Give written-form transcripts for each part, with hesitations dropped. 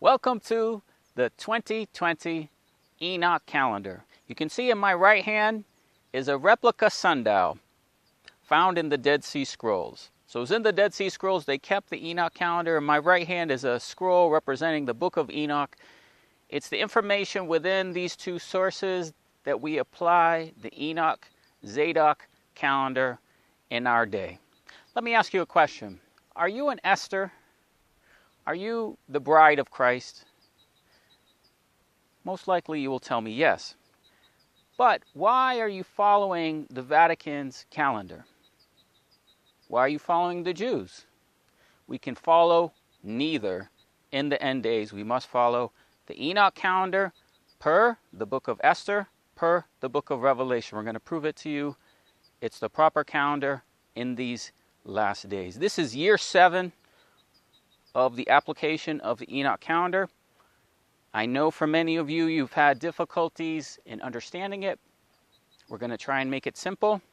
Welcome to the 2020 Enoch Calendar. You can see in my right hand is a replica sundial found in the Dead Sea Scrolls. So it's in the Dead Sea Scrolls. They kept the Enoch Calendar. In my right hand is a scroll representing the Book of Enoch. It's the information within these two sources that we apply the Enoch Zadok calendar in our day. Let me ask you a question. Are you an Esther? Are you the bride of Christ? Most likely you will tell me yes. But why are you following the Vatican's calendar? Why are you following the Jews? We can follow neither in the end days. We must follow the Enoch calendar per the book of Esther, per the book of Revelation. We're going to prove it to you. It's the proper calendar in these last days. This is year 7 of the application of the Enoch calendar. I know for many of you, you've had difficulties in understanding it. We're going to try and make it simple,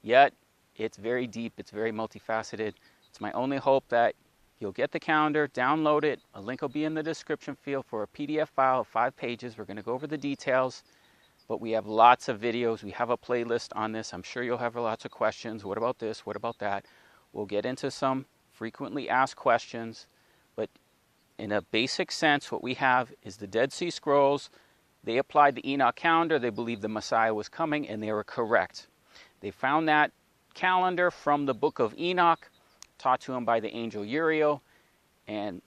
yet it's very deep, it's very multifaceted. It's my only hope that you'll get the calendar, download it. A link will be in the description field for a PDF file of 5 pages. We're going to go over the details, but we have lots of videos. We have a playlist on this. I'm sure you'll have lots of questions. What about this? What about that? We'll get into some frequently asked questions. But in a basic sense, what we have is the Dead Sea Scrolls. They applied the Enoch calendar. They believed the Messiah was coming, and they were correct. They found that calendar from the book of Enoch, taught to him by the angel Uriel, and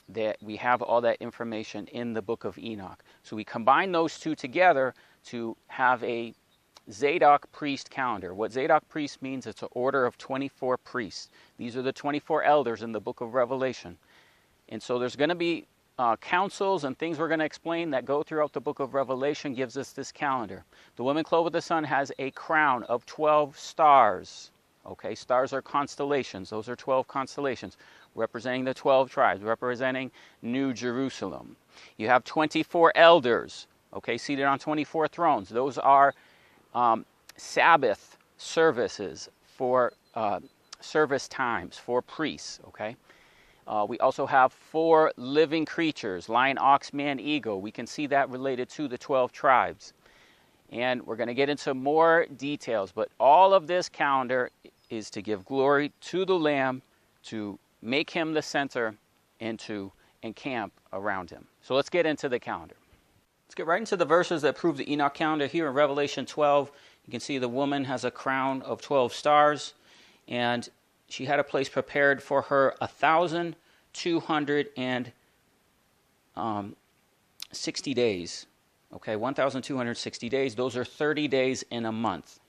that we have all that information in the book of Enoch. So we combine those two together to have a Zadok priest calendar. What Zadok priest means, it's an order of 24 priests. These are the 24 elders in the book of Revelation. And so there's going to be councils and things we're going to explain that go throughout the book of Revelation, gives us this calendar. The woman clothed with the sun has a crown of 12 stars. Okay, stars are constellations. Those are 12 constellations representing the 12 tribes, representing New Jerusalem. You have 24 elders, okay, seated on 24 thrones. Those are Sabbath services for service times for priests, okay? We also have 4 living creatures, lion, ox, man, eagle. We can see that related to the 12 tribes. And we're going to get into more details, but all of this calendar is to give glory to the Lamb, to make him the center, and to encamp around him. So let's get into the calendar. Let's get right into the verses that prove the Enoch calendar. Here in Revelation 12, you can see the woman has a crown of 12 stars, and she had a place prepared for her 1,260 days. Okay, 1,260 days. Those are 30 days in a month.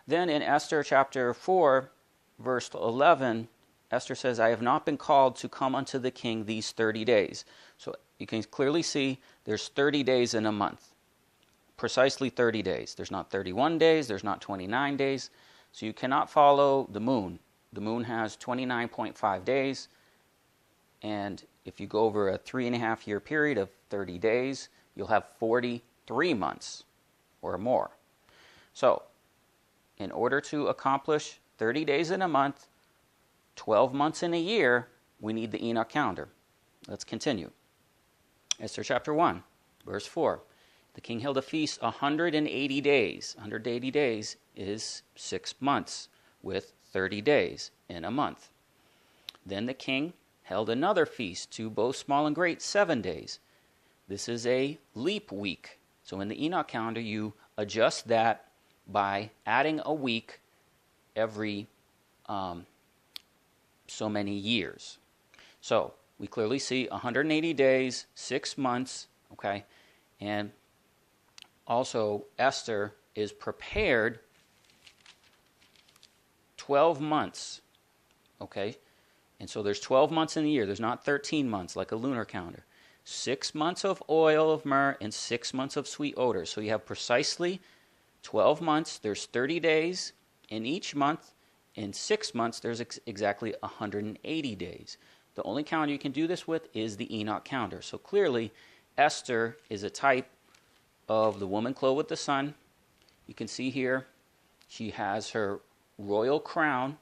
Then in Esther chapter 4, verse 11, Esther says, I have not been called to come unto the king these 30 days. So you can clearly see there's 30 days in a month. Precisely 30 days. There's not 31 days. There's not 29 days. So you cannot follow the moon. The moon has 29.5 days. And if you go over a 3.5-year period of 30 days, you'll have 43 months or more. So in order to accomplish 30 days in a month, 12 months in a year, we need the Enoch calendar. Let's continue. Esther chapter 1, verse 4. The king held a feast 180 days. 180 days is 6 months with 30 days in a month. Then the king held another feast to both small and great, 7 days. This is a leap week. So in the Enoch calendar, you adjust that by adding a week every so many years. So we clearly see 180 days, 6 months, okay? And also Esther is prepared 12 months, okay? And so there's 12 months in the year. There's not 13 months like a lunar calendar. 6 months of oil of myrrh and 6 months of sweet odors. So you have precisely 12 months. There's 30 days in each month. In 6 months, there's exactly 180 days. The only calendar you can do this with is the Enoch calendar. So clearly, Esther is a type of the woman clothed with the sun. You can see here, she has her royal crown.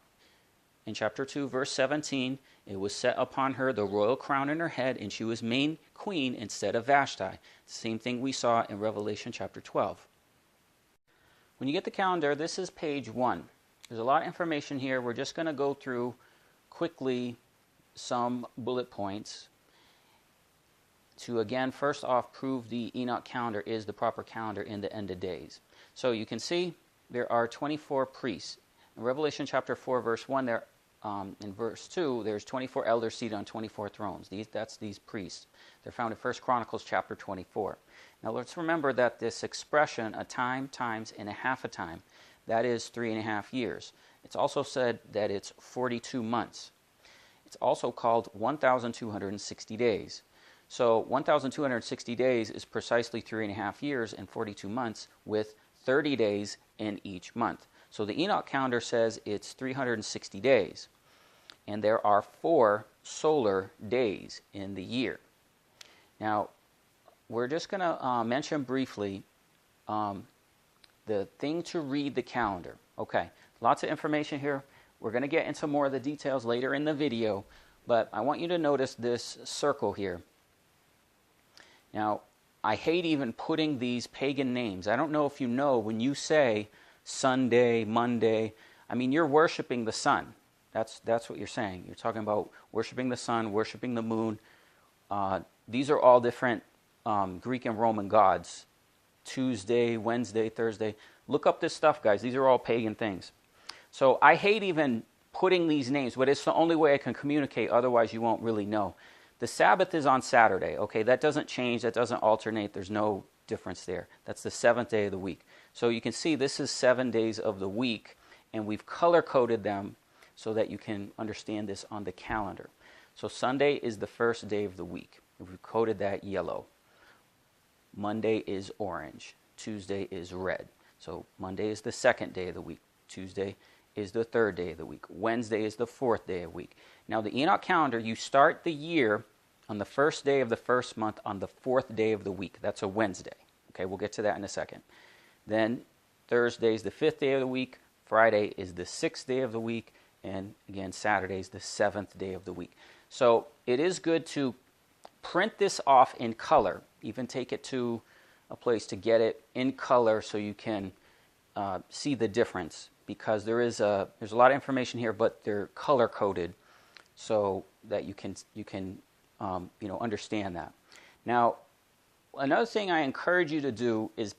in chapter 2, verse 17, it was set upon her the royal crown in her head, and she was made queen instead of Vashti. The same thing we saw in Revelation chapter 12. When you get the calendar, this is page 1. There's a lot of information here. We're just going to go through quickly some bullet points to, again, first off, prove the Enoch calendar is the proper calendar in the end of days. So you can see there are 24 priests. In Revelation chapter 4, verse 1, in verse 2, there's 24 elders seated on 24 thrones. That's these priests. They're found in 1 Chronicles chapter 24. Now let's remember that this expression, a time, times, and a half a time, that is 3.5 years. It's also said that it's 42 months. It's also called 1,260 days. So 1,260 days is precisely 3.5 years and 42 months with 30 days in each month. So the Enoch calendar says it's 360 days. And there are 4 solar days in the year. Now, we're just going to mention briefly the thing to read the calendar. Okay, lots of information here. We're going to get into more of the details later in the video, but I want you to notice this circle here. Now, I hate even putting these pagan names. I don't know if you know, when you say Sunday, Monday, I mean, you're worshiping the sun. That's what you're saying. You're talking about worshiping the sun, worshiping the moon. These are all different Greek and Roman gods. Tuesday, Wednesday, Thursday. Look up this stuff, guys. These are all pagan things. So I hate even putting these names, but it's the only way I can communicate. Otherwise, you won't really know. The Sabbath is on Saturday. Okay, that doesn't change. That doesn't alternate. There's no difference there. That's the 7th day of the week. So you can see this is 7 days of the week, and we've color-coded them so that you can understand this on the calendar. So Sunday is the first day of the week. We've coded that yellow. Monday is orange. Tuesday is red. So Monday is the 2nd day of the week. Tuesday is the 3rd day of the week. Wednesday is the 4th day of the week. Now the Enoch calendar, you start the year on the 1st day of the 1st month on the 4th day of the week. That's a Wednesday. Okay, we'll get to that in a second. Then Thursday is the 5th day of the week. Friday is the 6th day of the week. And again, Saturday is the 7th day of the week. So it is good to print this off in color. Even take it to a place to get it in color so you can see the difference, because there's a lot of information here, but they're color coded so that you can understand that. Now, another thing I encourage you to do is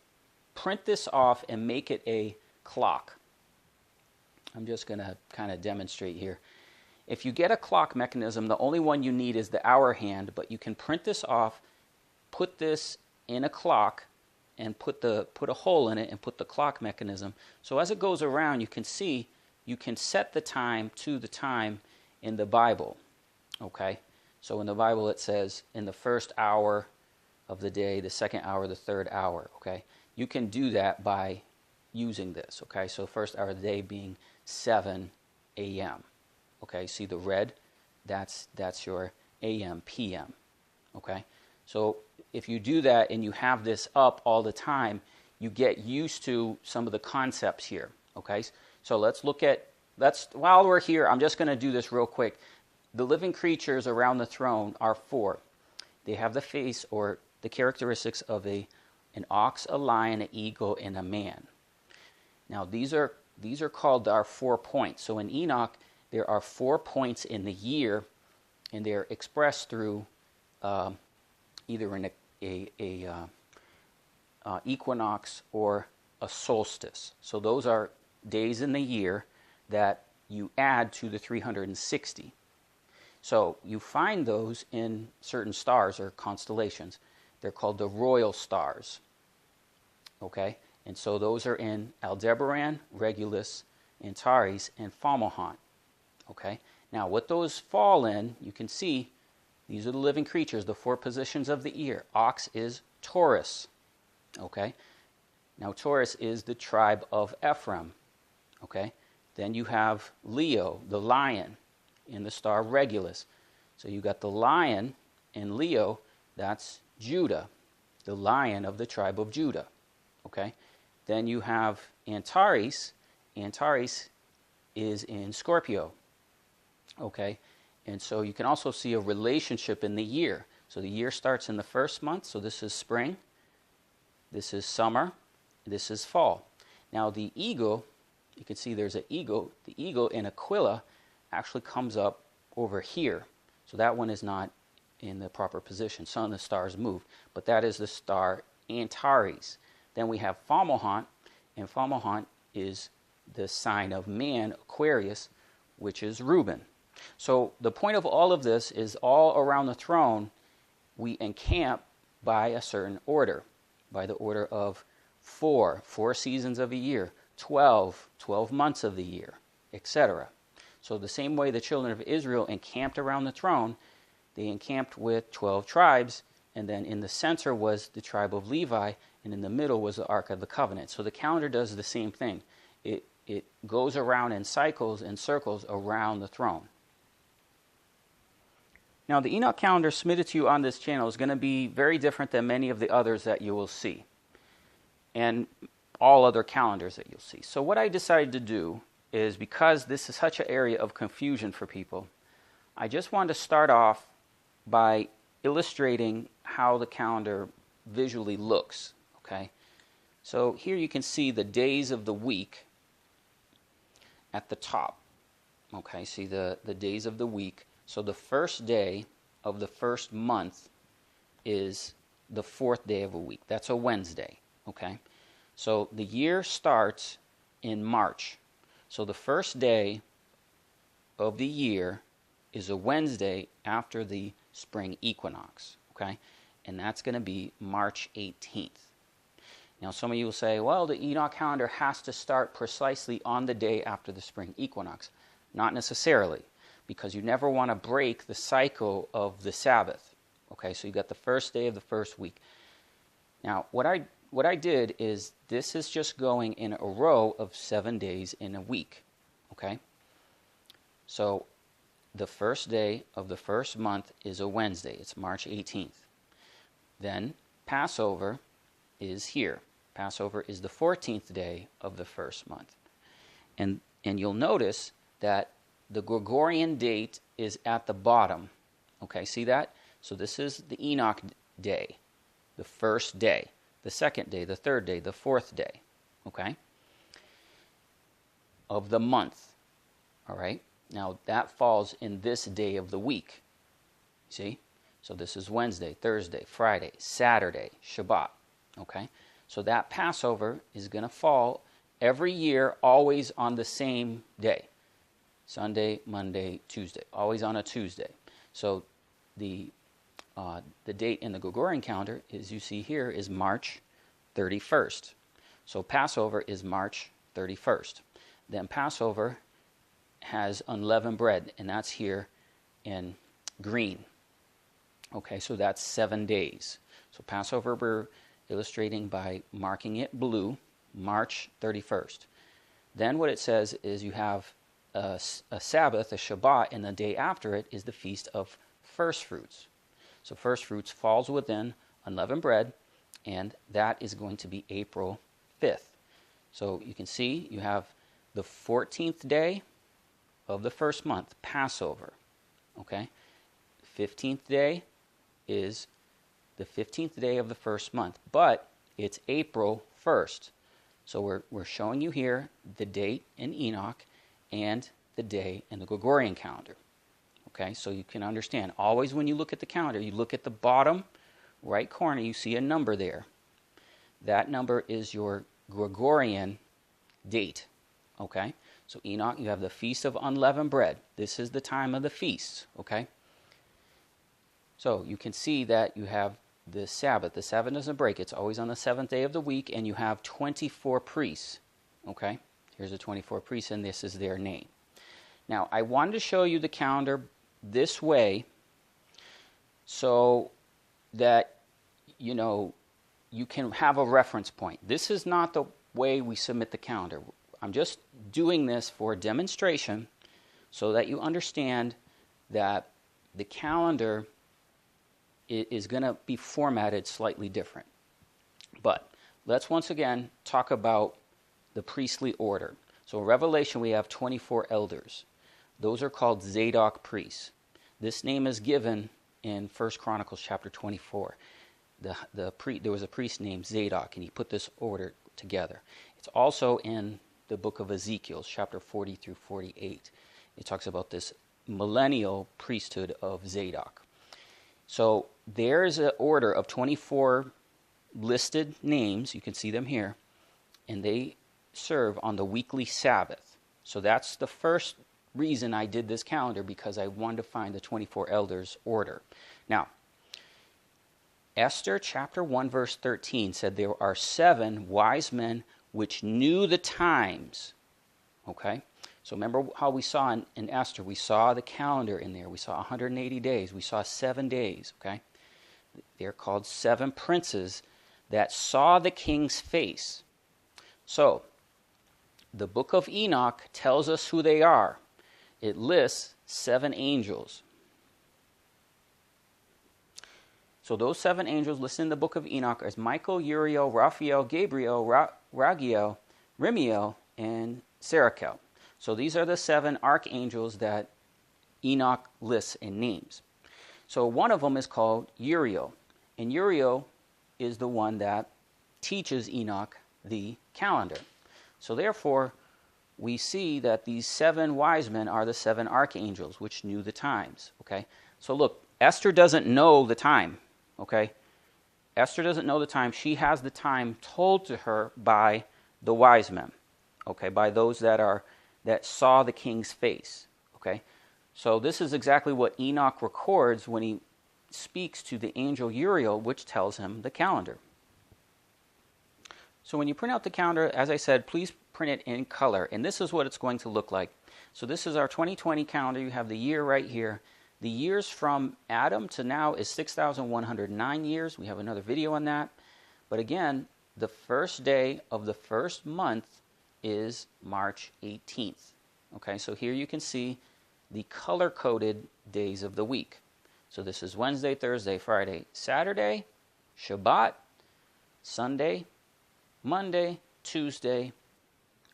print this off and make it a clock. I'm just going to kind of demonstrate here. If you get a clock mechanism, the only one you need is the hour hand, but you can print this off, put this in a clock, and put a hole in it and put the clock mechanism. So as it goes around, you can see, you can set the time to the time in the Bible. Okay? So in the Bible it says in the 1st hour of the day, the 2nd hour, the 3rd hour. Okay? You can do that by using this. Okay? So 1st hour of the day being 7 a.m. Okay? See the red? That's your a.m., p.m. Okay? So if you do that and you have this up all the time, you get used to some of the concepts here. Okay? So while we're here, I'm just going to do this real quick. The living creatures around the throne are 4. They have the face or the characteristics of an ox, a lion, an eagle, and a man. Now these are called our 4 points. So in Enoch, there are 4 points in the year, and they're expressed through either an equinox or a solstice. So those are days in the year that you add to the 360. So you find those in certain stars or constellations. They're called the royal stars. Okay? And so those are in Aldebaran, Regulus, Antares, and Fomalhaut. Okay? Now what those fall in, you can see, these are the living creatures, the 4 positions of the year. Ox is Taurus. Okay? Now Taurus is the tribe of Ephraim. Okay? Then you have Leo, the lion, in the star Regulus. So you got the lion in Leo, that's Judah, the lion of the tribe of Judah. Okay? Then you have Antares. Antares is in Scorpio. Okay, and so you can also see a relationship in the year. So the year starts in the first month, so this is spring, this is summer, this is fall. Now the eagle, you can see there's an eagle. The eagle in Aquila actually comes up over here. So that one is not in the proper position. Some of the stars move, but that is the star Antares. Then we have Fomalhaut, and Fomalhaut is the sign of man, Aquarius, which is Reuben. So the point of all of this is all around the throne we encamp by a certain order, by the order of four seasons of a year, 12 months of the year, etc. So the same way the children of Israel encamped around the throne, they encamped with 12 tribes, and then in the center was the tribe of Levi, and in the middle was the Ark of the Covenant. So the calendar does the same thing. It goes around in cycles and circles around the throne. Now, the Enoch calendar submitted to you on this channel is going to be very different than many of the others that you will see, and all other calendars that you'll see. So what I decided to do is, because this is such an area of confusion for people, I just wanted to start off by illustrating how the calendar visually looks. Okay, so here you can see the days of the week at the top. Okay, see the days of the week. So the first day of the first month is the fourth day of a week. That's a Wednesday. Okay, so the year starts in March. So the first day of the year is a Wednesday after the spring equinox. Okay, and that's going to be March 18th. Now, some of you will say, well, the Enoch calendar has to start precisely on the day after the spring equinox. Not necessarily, because you never want to break the cycle of the Sabbath. Okay, so you got the first day of the first week. Now, what I did is, this is just going in a row of 7 days in a week. Okay, so the first day of the first month is a Wednesday. It's March 18th. Then Passover is here. Passover is the 14th day of the first month. And you'll notice that the Gregorian date is at the bottom. Okay, see that? So this is the Enoch day, the first day, the second day, the third day, the fourth day, okay, of the month. All right? Now that falls in this day of the week. See? So this is Wednesday, Thursday, Friday, Saturday, Shabbat. Okay? So that Passover is going to fall every year, always on the same day. Sunday, Monday, Tuesday, always on a Tuesday. So the date in the Gregorian calendar, as you see here, is March 31st. So Passover is March 31st. Then Passover has unleavened bread, and that's here in green. Okay, so that's 7 days. So Passover we're illustrating by marking it blue, March 31st. Then what it says is you have a Sabbath, a Shabbat, and the day after it is the Feast of First Fruits. So First Fruits falls within unleavened bread, and that is going to be April 5th. So you can see you have the 14th day of the first month, Passover. Okay? 15th day is the 15th day of the first month, but it's April 1st. So we're showing you here the date in Enoch and the day in the Gregorian calendar. Okay, so you can understand, always when you look at the calendar, you look at the bottom right corner, you see a number there. That number is your Gregorian date. Okay, so Enoch, you have the Feast of Unleavened Bread. This is the time of the feasts. Okay, so you can see that you have the Sabbath. The Sabbath doesn't break. It's always on the seventh day of the week, and you have 24 priests. Okay, here's the 24 priests, and this is their name. Now, I wanted to show you the calendar this way so that, you know, you can have a reference point. This is not the way we submit the calendar. I'm just doing this for demonstration so that you understand that the calendar is going to be formatted slightly different. But let's once again talk about the priestly order. So in Revelation we have 24 elders. those are called Zadok priests. This name is given in 1 Chronicles chapter 24. There was a priest named Zadok, and he put this order together. It's also in the book of Ezekiel, chapter 40 through 48. It talks about this millennial priesthood of Zadok. So there's an order of 24 listed names. You can see them here. And they serve on the weekly Sabbath. So that's the first reason I did this calendar, because I wanted to find the 24 elders order. Now, Esther chapter 1 verse 13 said there are 7 wise men which knew the times. Okay? So remember how we saw in Esther, we saw the calendar in there. We saw 180 days. We saw 7 days. Okay? They're called 7 princes that saw the king's face. So, the book of Enoch tells us who they are. It lists 7 angels. So those 7 angels listed in the book of Enoch are Michael, Uriel, Raphael, Gabriel, Ragiel, Remiel, and Serakel. So these are the 7 archangels that Enoch lists in names. So one of them is called Uriel. And Uriel is the one that teaches Enoch the calendar. So therefore, we see that these 7 wise men are the 7 archangels, which knew the times. Okay? So look, Esther doesn't know the time. Okay? Esther doesn't know the time. She has the time told to her by the wise men. Okay? By those that saw the king's face. Okay? So this is exactly what Enoch records when he speaks to the angel Uriel, which tells him the calendar. So when you print out the calendar, as I said, please print it in color. And this is what it's going to look like. So this is our 2020 calendar. You have the year right here. The years from Adam to now is 6,109 years. We have another video on that. But again, the first day of the first month is March 18th. Okay, so here you can see the color-coded days of the week. So this is Wednesday, Thursday, Friday, Saturday, Shabbat, Sunday, Monday, Tuesday,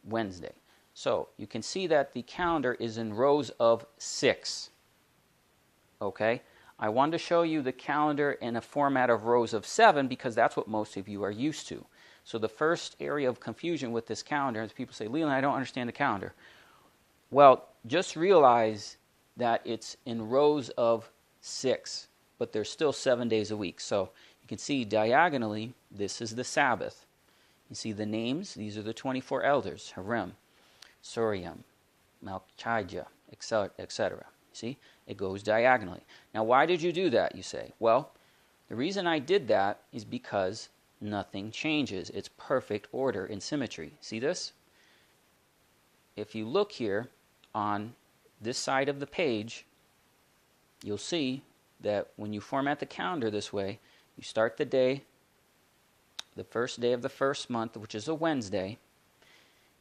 Wednesday. So you can see that the calendar is in rows of 6. Okay? I wanted to show you the calendar in a format of rows of 7 because that's what most of you are used to. So the first area of confusion with this calendar is people say, Leland, I don't understand the calendar. Well, just realize that it's in rows of 6, but there's still 7 days a week. So you can see diagonally, this is the Sabbath. You see the names, these are the 24 elders, Harim, Suriam, Malchijah, etc. See, it goes diagonally. Now, why did you do that, you say? Well, the reason I did that is because nothing changes. It's perfect order and symmetry. See this? If you look here on this side of the page, you'll see that when you format the calendar this way, you start the day, the first day of the first month, which is a Wednesday,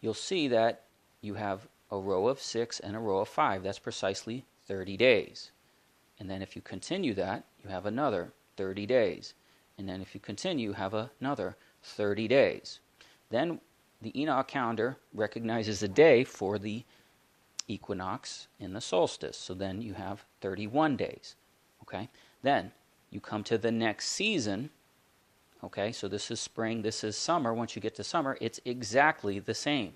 you'll see that you have a row of 6 and a row of 5. That's precisely 30 days. And then if you continue that, you have another 30 days. And then if you continue, you have another 30 days. Then the Enoch calendar recognizes a day for the equinox and the solstice. So then you have 31 days. Okay? Then you come to the next season. Okay, so this is spring, this is summer. Once you get to summer, it's exactly the same.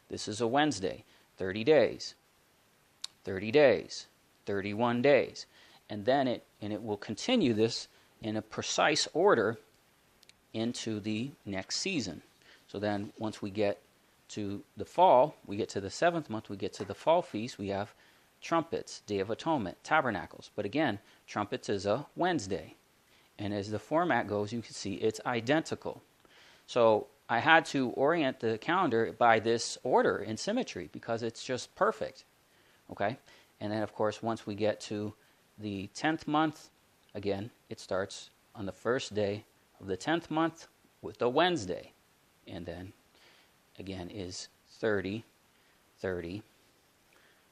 This is a Wednesday, 30 days, 30 days, 31 days. And then it will continue this in a precise order into the next season. So then once we get to the fall, we get to the 7th month, we get to the fall feast, we have trumpets, Day of Atonement, tabernacles. But again, trumpets is a Wednesday. And as the format goes, you can see it's identical. So I had to orient the calendar by this order and symmetry because it's just perfect. Okay? And then, of course, once we get to the 10th month, again, it starts on the first day of the 10th month with a Wednesday. And then, again, is 30, 30,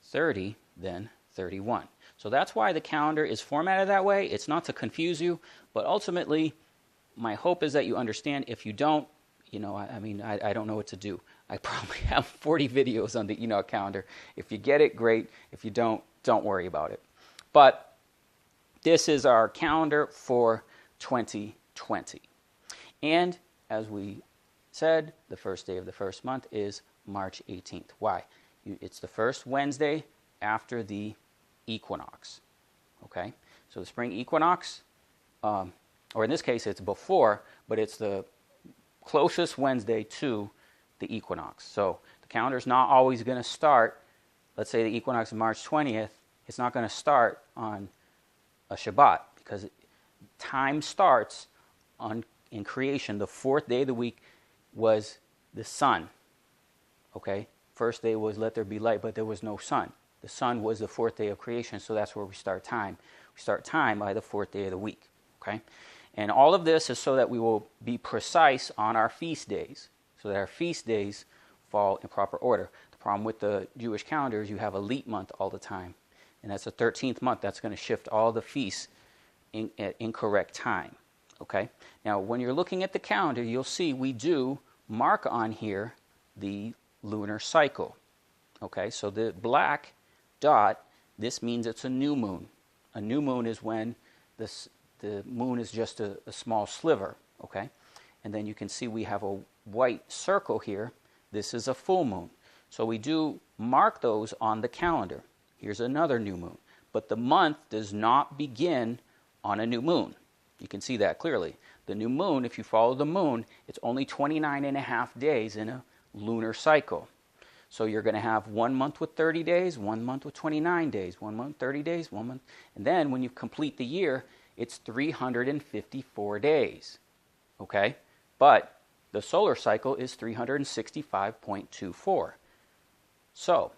30, then 31. So that's why the calendar is formatted that way. It's not to confuse you, but ultimately, my hope is that you understand. If you don't, I don't know what to do. I probably have 40 videos on the Enoch calendar. If you get it, great. If you don't worry about it. But this is our calendar for 2020. And as we said, the first day of the first month is March 18th. Why? It's the first Wednesday after the equinox. Okay? So the spring equinox, or in this case it's before, but it's the closest Wednesday to the equinox. So the calendar's not always going to start, let's say the equinox is March 20th, it's not going to start on a Shabbat, because time starts in creation. The fourth day of the week was the sun. Okay? First day was let there be light, but there was no sun. The sun was the fourth day of creation, so that's where we start time. We start time by the fourth day of the week. Okay? And all of this is so that we will be precise on our feast days, so that our feast days fall in proper order. The problem with the Jewish calendar is you have a leap month all the time, and that's the 13th month. That's going to shift all the feasts at incorrect time. Okay? Now, when you're looking at the calendar, you'll see we do mark on here the lunar cycle. Okay? So the black dot, this means it's a new moon. A new moon is when the moon is just a small sliver. Okay? And then you can see we have a white circle here. This is a full moon. So we do mark those on the calendar. Here's another new moon. But the month does not begin on a new moon. You can see that clearly. The new moon, if you follow the moon, it's only 29 and a half days in a lunar cycle. So you're going to have 1 month with 30 days, 1 month with 29 days, 1 month 30 days, 1 month. And then when you complete the year, it's 354 days. Okay? But the solar cycle is 365.24. So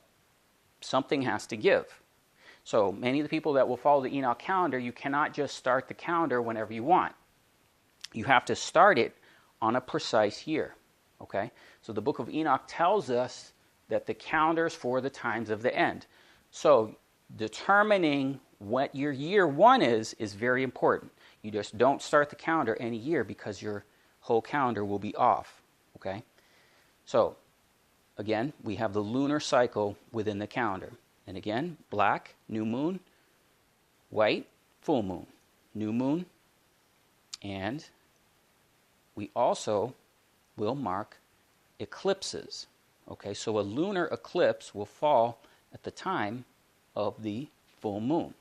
something has to give. So many of the people that will follow the Enoch calendar, you cannot just start the calendar whenever you want. You have to start it on a precise year. Okay? So the book of Enoch tells us that the calendar is for the times of the end. So determining what your year one is very important. You just don't start the calendar any year, because your whole calendar will be off. Okay? So again, we have the lunar cycle within the calendar. And again, black, new moon, white, full moon, new moon, and we also will mark eclipses. Okay, so a lunar eclipse will fall at the time of the full moon.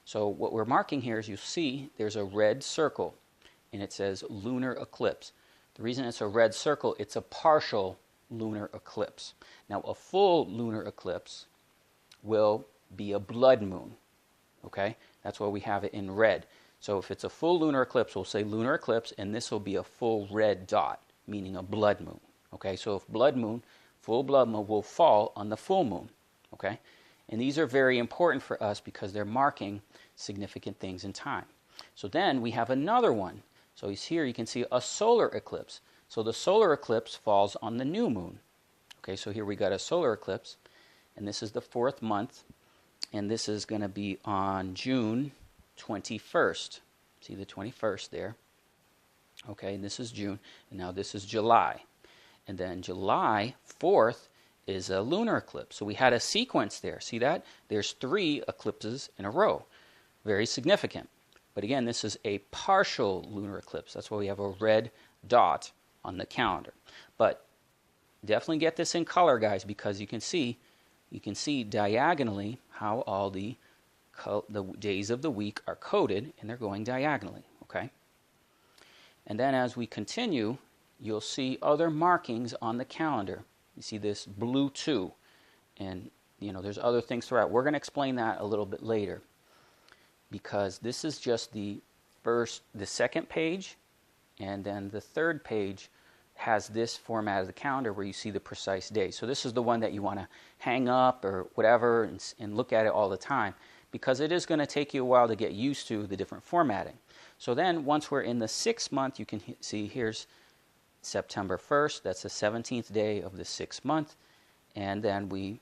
So what we're marking here is, you see there's a red circle, and it says lunar eclipse. The reason it's a red circle, it's a partial lunar eclipse. Now, a full lunar eclipse will be a blood moon. Okay? That's why we have it in red. So if it's a full lunar eclipse, we'll say lunar eclipse, and this will be a full red dot, meaning a blood moon. Okay? So if blood moon, full blood moon will fall on the full moon. Okay? And these are very important for us because they're marking significant things in time. So then we have another one. So here you can see a solar eclipse. So the solar eclipse falls on the new moon. Okay, so here we got a solar eclipse, and this is the fourth month, and this is going to be on June 21st. See the 21st there? Okay, and this is June, and now this is July. And then July 4th is a lunar eclipse. So we had a sequence there. See that? There's 3 eclipses in a row. Very significant. But again, this is a partial lunar eclipse. That's why we have a red dot on the calendar. But definitely get this in color, guys, because you can see diagonally how all the days of the week are coded, and they're going diagonally. Okay? And then as we continue, you'll see other markings on the calendar. You see this blue 2, and there's other things throughout. We're going to explain that a little bit later, because this is just the second page, and then the third page has this format of the calendar where you see the precise day. So this is the one that you want to hang up or whatever and look at it all the time, because it is going to take you a while to get used to the different formatting. So then once we're in the 6th month, you can see here's September 1st. That's the 17th day of the 6th month. And then we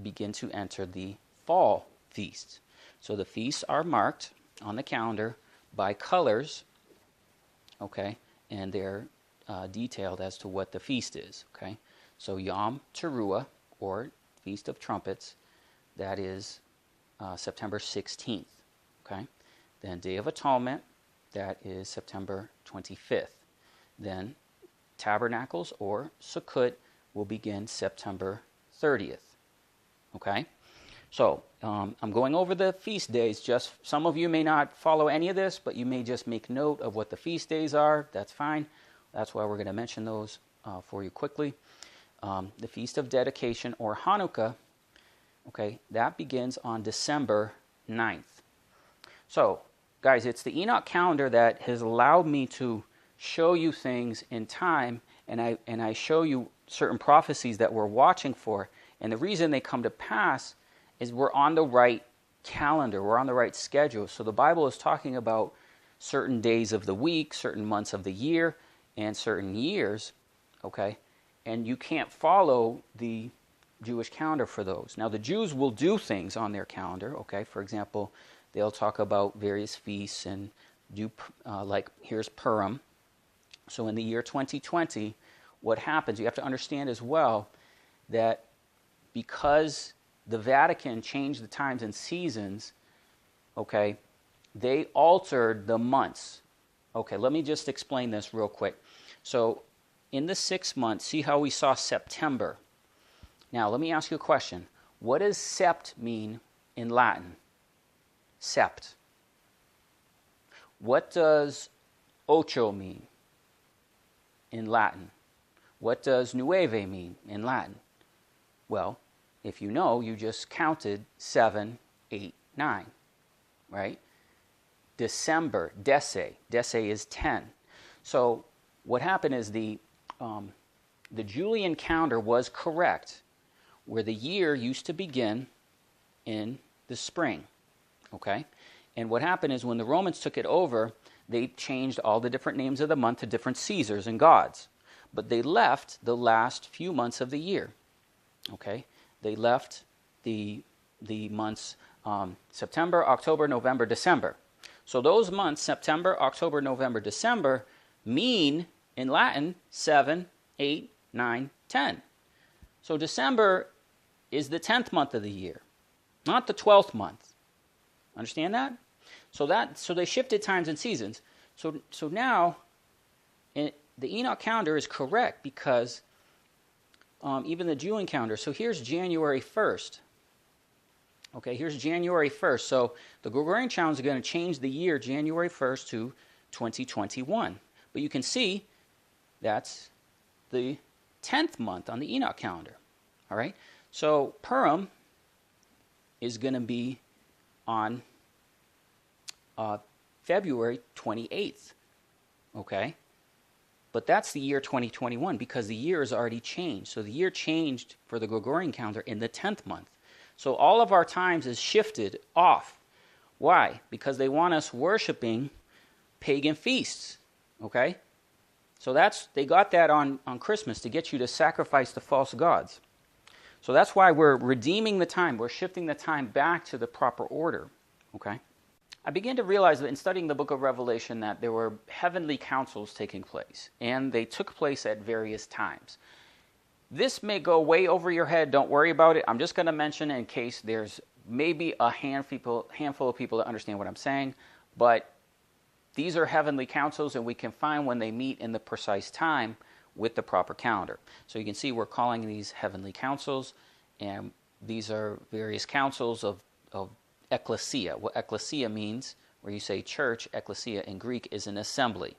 begin to enter the fall feasts. So the feasts are marked on the calendar by colors, okay, and they're detailed as to what the feast is, okay. So Yom Teruah, or Feast of Trumpets, that is September 16th. Okay? Then Day of Atonement, that is September 25th. Then Tabernacles, or Sukkot, will begin September 30th. Okay? So, I'm going over the feast days. Just some of you may not follow any of this, but you may just make note of what the feast days are. That's fine. That's why we're going to mention those for you quickly. The Feast of Dedication, or Hanukkah, okay, that begins on December 9th. So, guys, it's the Enoch calendar that has allowed me to show you things in time, and I show you certain prophecies that we're watching for. And the reason they come to pass is we're on the right calendar, we're on the right schedule. So the Bible is talking about certain days of the week, certain months of the year, and certain years, okay? And you can't follow the Jewish calendar for those. Now the Jews will do things on their calendar, okay? For example, they'll talk about various feasts and do, like here's Purim. So in the year 2020, what happens, you have to understand as well that because the Vatican changed the times and seasons, okay, they altered the months. Okay, let me just explain this real quick. So in the 6th month, see how we saw September. Now, let me ask you a question. What does sept mean in Latin? Sept. What does ocho mean in Latin? What does nueve mean in Latin? Well, if you know, you just counted 7, 8, 9, right? December, dece is 10. So what happened is the Julian calendar was correct, where the year used to begin in the spring, okay? And what happened is when the Romans took it over, they changed all the different names of the month to different Caesars and gods. But they left the last few months of the year, okay? They left the months September, October, November, December. So those months, September, October, November, December, mean in Latin 7, 8, 9, 10. So December is the 10th month of the year, not the 12th month. Understand that? So they shifted times and seasons. So now the Enoch calendar is correct because even the Julian calendar. So here's January 1st. Okay, here's January 1st. So the Gregorian calendar is going to change the year January 1st to 2021. But you can see that's the 10th month on the Enoch calendar. All right? So Purim is going to be on February 28th. Okay? But that's the year 2021 because the year has already changed. So the year changed for the Gregorian calendar in the 10th month. So all of our times is shifted off. Why? Because they want us worshiping pagan feasts. Okay? So they got that on Christmas to get you to sacrifice to false gods. So that's why we're redeeming the time. We're shifting the time back to the proper order. Okay? I began to realize that in studying the book of Revelation that there were heavenly councils taking place, and they took place at various times. This may go way over your head. Don't worry about it. I'm just going to mention in case there's maybe a handful of people that understand what I'm saying, but these are heavenly councils, and we can find when they meet in the precise time with the proper calendar. So you can see we're calling these heavenly councils, and these are various councils of ecclesia. What ecclesia means, where you say church, ecclesia in Greek is an assembly.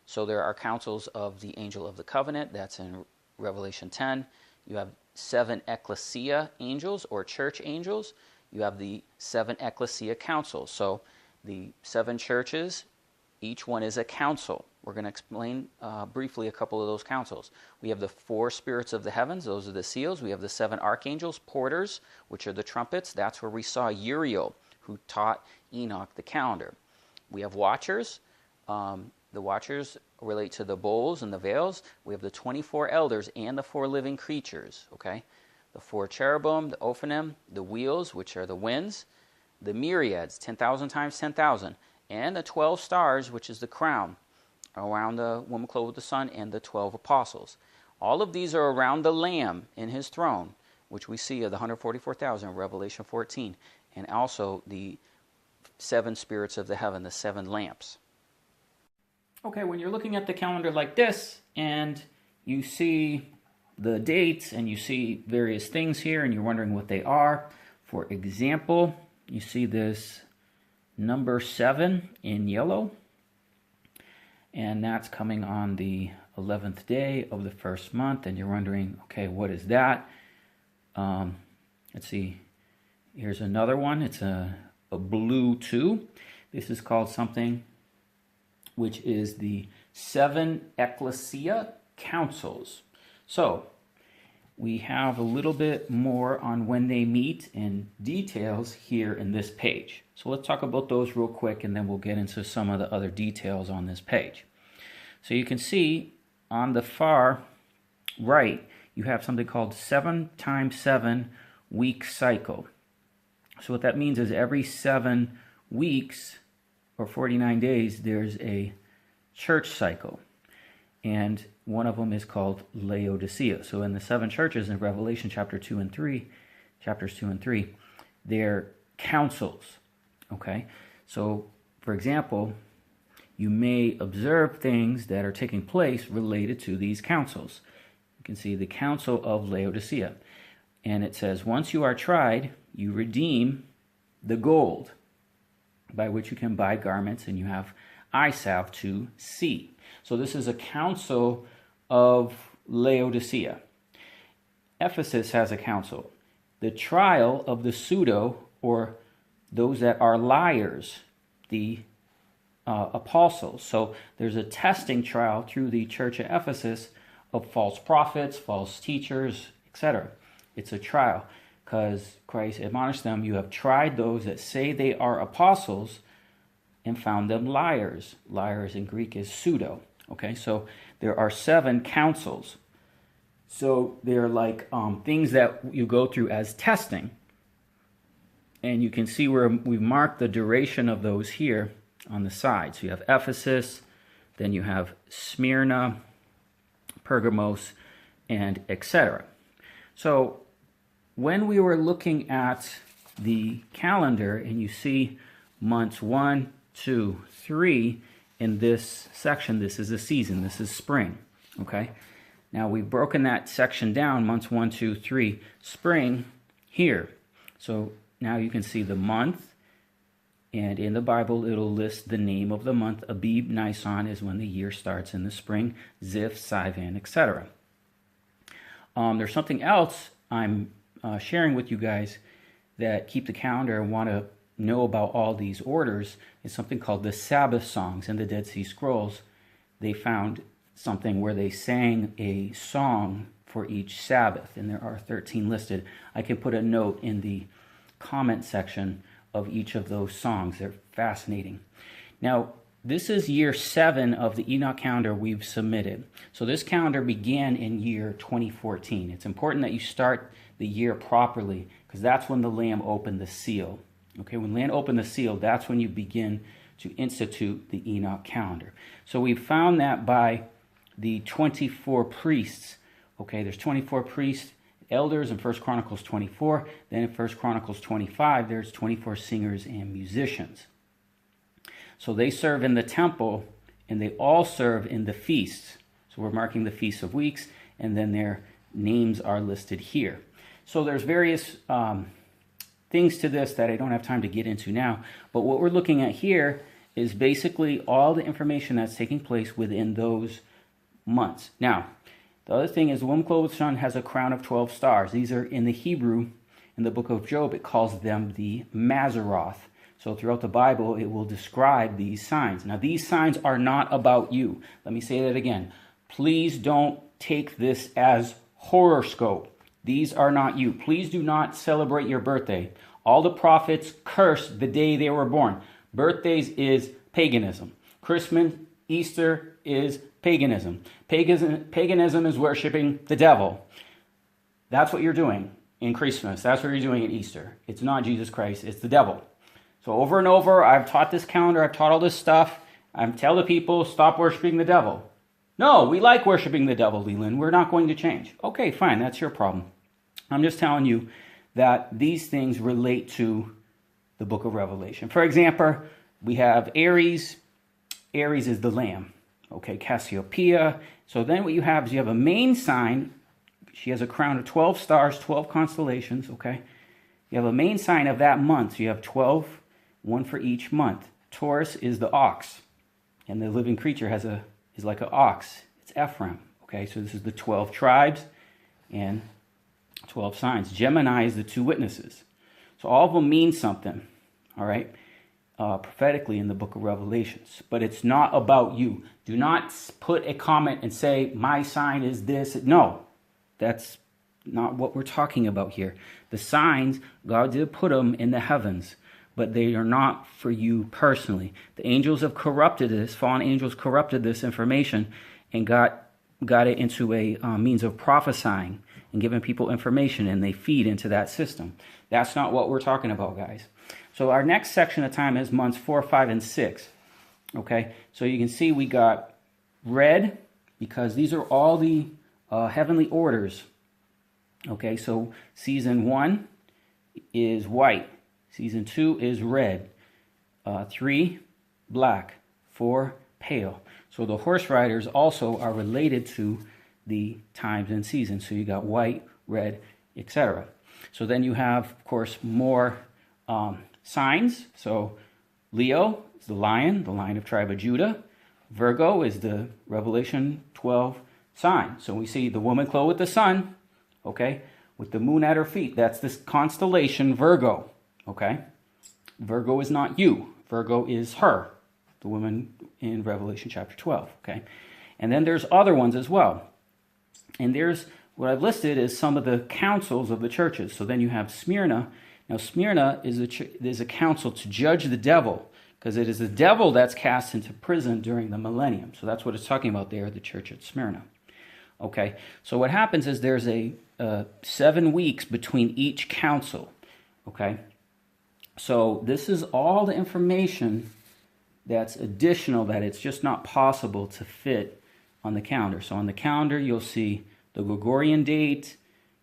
So there are councils of the angel of the covenant, that's in Revelation 10. You have 7 ecclesia angels or church angels. You have the 7 ecclesia councils. So the 7 churches, each one is a council. We're going to explain briefly a couple of those councils. We have the 4 spirits of the heavens. Those are the seals. We have the 7 archangels, porters, which are the trumpets. That's where we saw Uriel, who taught Enoch the calendar. We have watchers. The watchers relate to the bowls and the veils. We have the 24 elders and the 4 living creatures. Okay, the 4 cherubim, the Ophanim, the wheels, which are the winds, the myriads, 10,000 times 10,000, and the 12 stars, which is the crown, around the woman clothed with the sun, and the 12 apostles. All of these are around the Lamb in his throne, which we see of the 144,000 in Revelation 14, and also the 7 spirits of the heaven, the 7 lamps. Okay, when you're looking at the calendar like this, and you see the dates, and you see various things here, and you're wondering what they are. For example, you see this number 7 in yellow, and that's coming on the 11th day of the first month, and you're wondering, okay, what is that? Let's see. Here's another one. It's a blue 2. This is called something which is the 7 ecclesia councils. So we have a little bit more on when they meet and details here in this page. So let's talk about those real quick, and then we'll get into some of the other details on this page. So you can see on the far right, you have something called 7 times 7 week cycle. So what that means is every 7 weeks or 49 days, there's a church cycle. And one of them is called Laodicea. So in the 7 churches in Revelation chapters 2 and 3, they're councils. Okay? So, for example, you may observe things that are taking place related to these councils. You can see the Council of Laodicea. And it says, once you are tried, you redeem the gold by which you can buy garments, and you have eye salve to see. So this is a council of Laodicea. Ephesus has a council. The trial of the pseudo, or those that are liars, the apostles. So there's a testing trial through the church at Ephesus of false prophets, false teachers, etc. It's a trial because Christ admonished them, you have tried those that say they are apostles and found them liars. Liars in Greek is pseudo. Okay, so there are 7 councils. So they're like things that you go through as testing. And you can see where we've marked the duration of those here on the side. So you have Ephesus, then you have Smyrna, Pergamos, and etc. So when we were looking at the calendar, and you see months 1, 2, 3 in this section, this is the season, this is spring. Okay, now we've broken that section down, months 1, 2, 3, spring here. So now you can see the month, and in the Bible it'll list the name of the month. Abib, Nisan is when the year starts in the spring, Ziph, Sivan, etc. There's something else I'm sharing with you guys that keep the calendar and want to know about all these orders. Is something called the Sabbath songs. In the Dead Sea Scrolls, they found something where they sang a song for each Sabbath, and there are 13 listed. I can put a note in the comment section of each of those songs. They're fascinating. Now, this is year 7 of the Enoch calendar we've submitted. So this calendar began in year 2014. It's important that you start the year properly, because that's when the Lamb opened the seal. Okay, when Lamb opened the seal, that's when you begin to institute the Enoch calendar. So we found that by the 24 priests. Okay, there's 24 priests, elders in 1 Chronicles 24. Then in 1 Chronicles 25, there's 24 singers and musicians. So they serve in the temple, and they all serve in the feasts. So we're marking the Feasts of Weeks, and then their names are listed here. So there's various things to this that I don't have time to get into now. But what we're looking at here is basically all the information that's taking place within those months. Now, the other thing is the woman-clothed sun has a crown of 12 stars. These are in the Hebrew, in the book of Job, it calls them the Mazzaroth. So throughout the Bible, it will describe these signs. Now, these signs are not about you. Let me say that again. Please don't take this as horoscope. These are not you. Please do not celebrate your birthday. All the prophets cursed the day they were born. Birthdays is paganism. Christmas, Easter is paganism. Paganism is worshiping the devil. That's what you're doing in Christmas. That's what you're doing at Easter. It's not Jesus Christ. It's the devil. So over and over, I've taught this calendar. I've taught all this stuff. I tell the people, stop worshiping the devil. No, we like worshiping the devil, Leland. We're not going to change. Okay, fine. That's your problem. I'm just telling you that these things relate to the book of Revelation. For example, we have Aries. Aries is the lamb. Okay, Cassiopeia. So then what you have is you have a main sign. She has a crown of 12 stars, 12 constellations, okay? You have a main sign of that month. So you have 12, one for each month. Taurus is the ox, and the living creature is like an ox. It's Ephraim, okay? So this is the 12 tribes and 12 signs. Gemini is the two witnesses. So all of them mean something, all right? Prophetically in the book of Revelations. But it's not about you. Do not put a comment and say, my sign is this. No, that's not what we're talking about here. The signs, God did put them in the heavens, but they are not for you personally. The angels have corrupted this. Fallen angels corrupted this information and got it into a means of prophesying and giving people information, and they feed into that system. That's not what we're talking about, guys. So our next section of time is months 4, 5, and 6. Okay, so you can see we got red because these are all the heavenly orders. Okay, so season 1 is white. Season 2 is red. 3, black. 4, pale. So the horse riders also are related to the times and seasons. So you got white, red, etc. So then you have, of course, more signs. So Leo is the lion of tribe of Judah. Virgo is the Revelation 12 sign. So we see the woman clothed with the sun, okay, with the moon at her feet. That's this constellation Virgo, okay? Virgo is not you. Virgo is her, the woman in Revelation chapter 12, okay? And then there's other ones as well. And there's what I've listed is some of the councils of the churches. So then you have Smyrna. Now Smyrna is a council to judge the devil, because it is the devil that's cast into prison during the millennium. So that's what it's talking about there, the church at Smyrna. Okay, so what happens is there's a 7 weeks between each council. Okay, so this is all the information that's additional that it's just not possible to fit on the calendar. So on the calendar, you'll see the Gregorian date,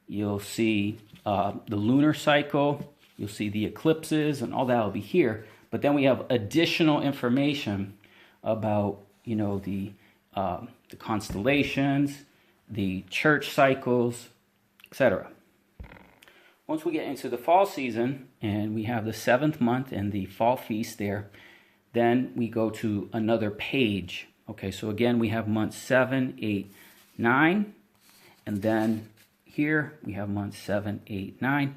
you'll see the lunar cycle, you'll see the eclipses, and all that will be here. But then we have additional information about, the constellations, the church cycles, etc. Once we get into the fall season, and we have the 7th month and the fall feast there, then we go to another page. Okay, so again, we have months 7, 8, 9, and then here we have months 7, 8, 9,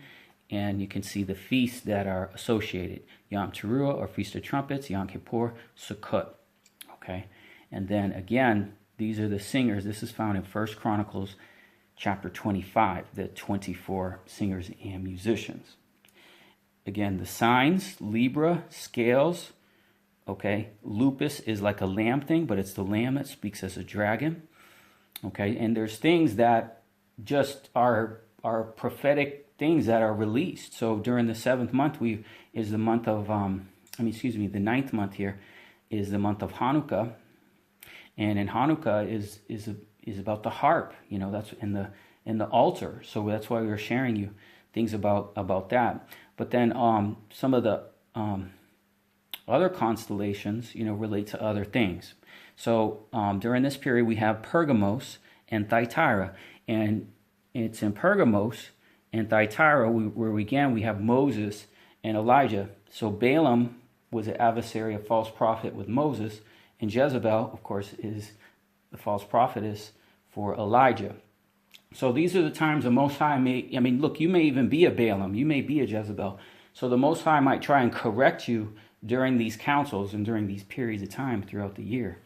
and you can see the feasts that are associated. Yom Teruah, or Feast of Trumpets, Yom Kippur, Sukkot. Okay, and then again, these are the singers. This is found in 1 Chronicles chapter 25, the 24 singers and musicians. Again, the signs, Libra, scales. Okay, lupus is like a lamb thing, but it's the lamb that speaks as a dragon. Okay, and there's things that just are prophetic things that are released. So during the 7th month, is the month of the 9th month here is the month of Hanukkah, and in Hanukkah is about the harp. That's in the altar. So that's why we were sharing you things about that. But then some of the other constellations, relate to other things. So during this period, we have Pergamos and Thyatira, and it's in Pergamos and Thyatira where we have Moses and Elijah. So Balaam was an adversary, a false prophet with Moses, and Jezebel, of course, is the false prophetess for Elijah. So these are the times the Most High you may even be a Balaam, you may be a Jezebel. So the Most High might try and correct you during these councils and during these periods of time throughout the year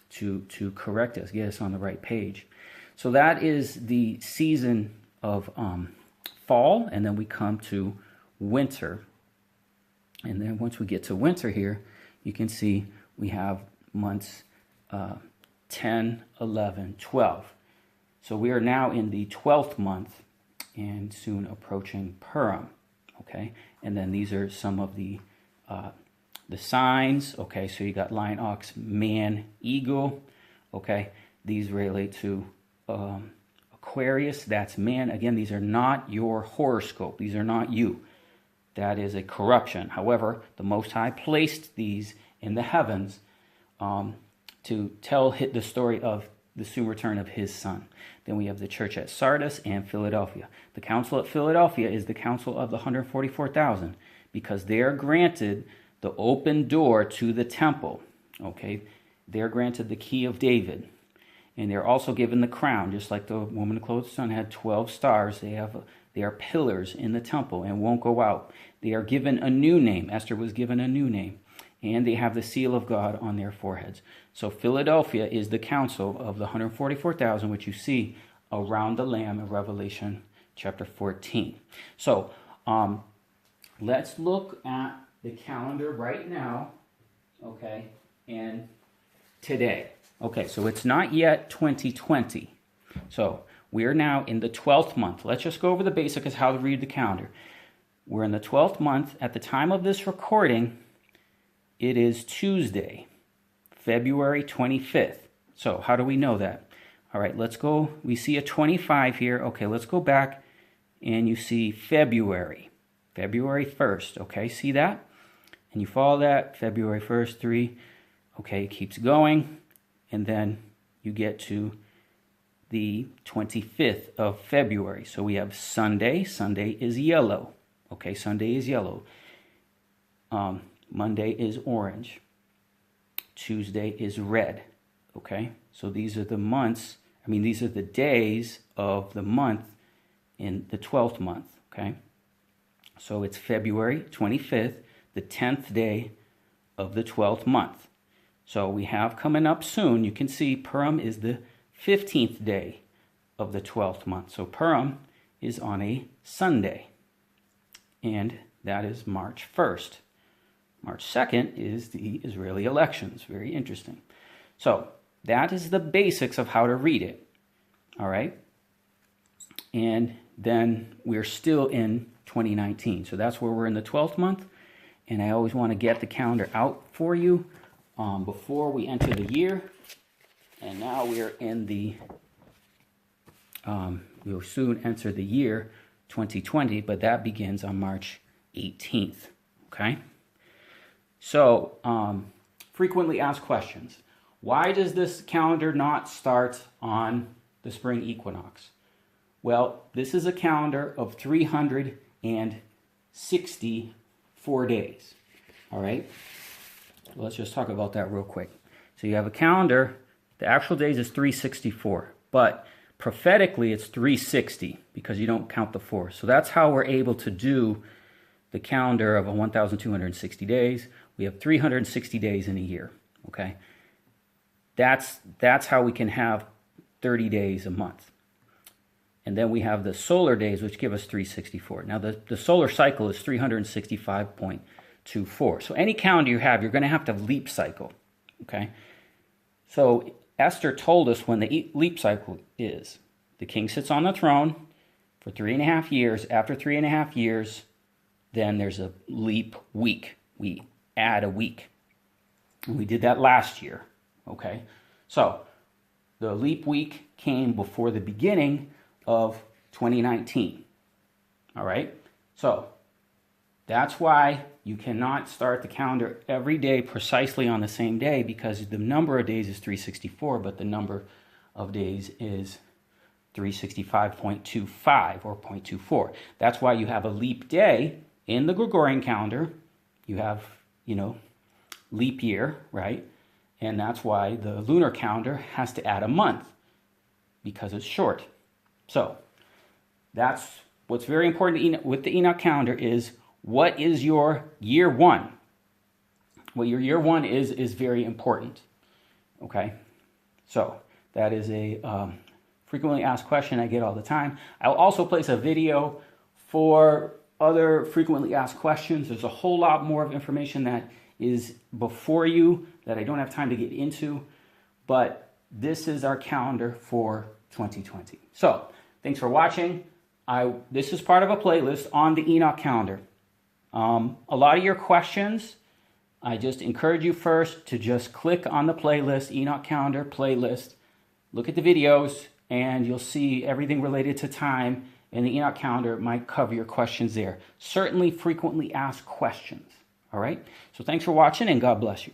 to correct us, get us on the right page. So that is the season of fall, and then we come to winter. And then once we get to winter here, you can see we have months 10, 11, 12. So we are now in the 12th month and soon approaching Purim. Okay, and then these are some of the signs. Okay, so you got lion, ox, man, eagle. okay? These relate to Aquarius, that's man. Again, these are not your horoscope. These are not you. That is a corruption. However, the Most High placed these in the heavens to tell the story of the soon return of his son. Then we have the church at Sardis and Philadelphia. The council at Philadelphia is the council of the 144,000 because they are granted the open door to the temple. Okay, they're granted the key of David. And they're also given the crown, just like the woman clothed with the sun had 12 stars. They are pillars in the temple and won't go out. They are given a new name. Esther was given a new name. And they have the seal of God on their foreheads. So Philadelphia is the council of the 144,000, which you see around the Lamb in Revelation chapter 14. So let's look at the calendar right now, okay, and today. Okay, so it's not yet 2020. So we're now in the 12th month. Let's just go over the basics of how to read the calendar. We're in the 12th month. At the time of this recording, it is Tuesday, February 25th. So how do we know that? All right, let's go. We see a 25 here. Okay, let's go back and you see February 1st. Okay, see that? And you follow that, February 1st, 3. Okay, it keeps going. And then you get to the 25th of February. So we have Sunday. Sunday is yellow. Okay, Sunday is yellow. Monday is orange. Tuesday is red. Okay, so these are the months. These are the days of the month in the 12th month. Okay, so it's February 25th, the 10th day of the 12th month. So we have coming up soon, you can see Purim is the 15th day of the 12th month. So Purim is on a Sunday, and that is March 1st. March 2nd is the Israeli elections. Very interesting. So that is the basics of how to read it. All right. And then we're still in 2019. So that's where we're in the 12th month. And I always want to get the calendar out for you before we enter the year. And now we're in the, we'll soon enter the year 2020, but that begins on March 18th. Okay. So, frequently asked questions. Why does this calendar not start on the spring equinox? Well, this is a calendar of 364 days. All right? Let's just talk about that real quick. So you have a calendar, the actual days is 364, but prophetically it's 360 because you don't count the 4. So that's how we're able to do the calendar of 1,260 days. We have 360 days in a year, okay? That's how we can have 30 days a month. And then we have the solar days, which give us 364. Now, the solar cycle is 365.24. So any calendar you have, you're going to have leap cycle, okay? So Esther told us when the leap cycle is. The king sits on the throne for 3.5 years. After 3.5 years, then there's a leap week. We add a week. And we did that last year, okay? So the leap week came before the beginning of 2019, all right? So that's why you cannot start the calendar every day precisely on the same day, because the number of days is 364, but the number of days is 365.25 or 0.24. That's why you have a leap day in the Gregorian calendar. You have, leap year, right? And that's why the lunar calendar has to add a month, because it's short. So that's what's very important with the Enoch calendar is, what is your year one? What your year one is very important, okay? So that is a frequently asked question I get all the time. I'll also place a video for other frequently asked questions. There's a whole lot more of information that is before you that I don't have time to get into, but this is our calendar for 2020. So thanks for watching. This is part of a playlist on the Enoch calendar. A lot of your questions I just encourage you first to just click on the playlist, Enoch Calendar playlist, look at the videos, and you'll see everything related to time, and the Enoch Calendar might cover your questions there. Certainly frequently asked questions, all right? So thanks for watching, and God bless you.